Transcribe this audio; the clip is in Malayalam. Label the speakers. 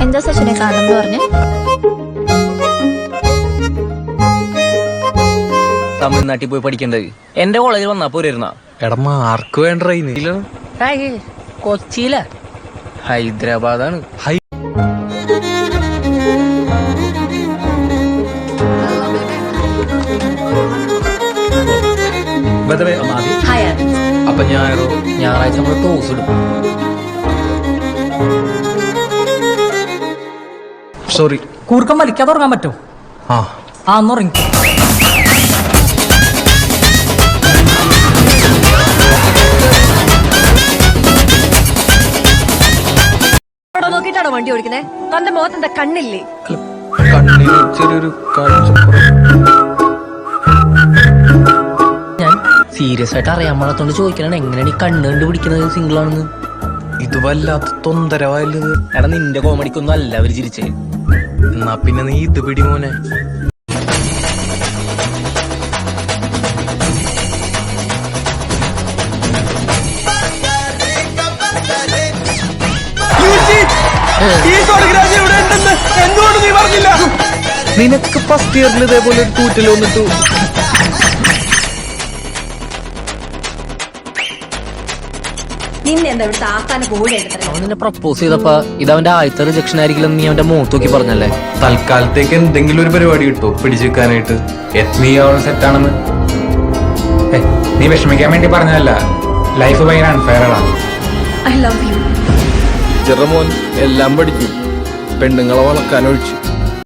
Speaker 1: എന്താ സച്ചിനെ കാണുന്നു പറഞ്ഞു?
Speaker 2: തമിഴ്നാട്ടിൽ പോയി പഠിക്കേണ്ടത് എന്റെ കോളേജിൽ വന്നാ പോരുന്ന.
Speaker 3: എടാ മാർക്ക് വേണ്ട
Speaker 2: കൊച്ചിയില ഹൈദരാബാദാണ്.
Speaker 3: അപ്പൊ
Speaker 2: ഞായറാഴ്ച നമ്മള് ടോസ് ഇടും.
Speaker 3: സോറി,
Speaker 4: കൂർക്കം വലിക്കാതെ ഉറങ്ങാൻ പറ്റുമോ? ഒന്നുറങ്ങി.
Speaker 5: നോക്കിട്ടാണോ വണ്ടി ഓടിക്കുന്നേ? തന്റെ മുഖത്ത് എന്താ കണ്ണില്ലേ?
Speaker 3: കണ്ണിന് ചെറിയൊരു
Speaker 2: ഞാൻ സീരിയസ് ആയിട്ട് അറിയാൻ പാടത്തോണ്ട് ചോദിക്കണേ, എങ്ങനെയാണ് ഈ കണ്ണ് കണ്ടുപിടിക്കുന്നത് സിംഗിൾ ആണെന്ന്?
Speaker 3: ഇത് വല്ലാത്ത തൊന്തരവായത്.
Speaker 2: എടാ നിന്റെ കോമഡിക്കൊന്നും അല്ല അവര് ചിരിച്ചേ.
Speaker 3: എന്നാ പിന്നെ നീ ഇത് പിടി മോനെ. നിനക്ക് ഫസ്റ്റ് ഇയറിൽ ഇതേപോലെ ഒരു കൂറ്റൽ വന്നിട്ടു.
Speaker 2: അവൻ നിന്നെ പ്രപ്പോസ് ചെയ്തപ്പോ ഇത് അവന്റെ ആദ്യത്തെ റിജക്ഷൻ ആയിരിക്കില്ലെന്ന് നീ അവന്റെ മുഖത്ത് നോക്കി പറഞ്ഞല്ലേ?
Speaker 3: തൽക്കാലത്തേക്ക് എന്തെങ്കിലും ഒരു പരിപാടി കിട്ടുമോ പിടിച്ചു വെക്കാനായിട്ട്?
Speaker 6: നീ അവൾ സെറ്റാണെന്ന് നീ വിഷമിക്കാൻ വേണ്ടി പറഞ്ഞതല്ല. ലൈഫ് ഭയങ്കര അൺഫെയറാണ്.
Speaker 5: I love you.
Speaker 3: ചെറുമോൻ എല്ലാം പഠിക്കും, പെണ്ണുങ്ങളെ വളക്കാനൊഴിച്ചു.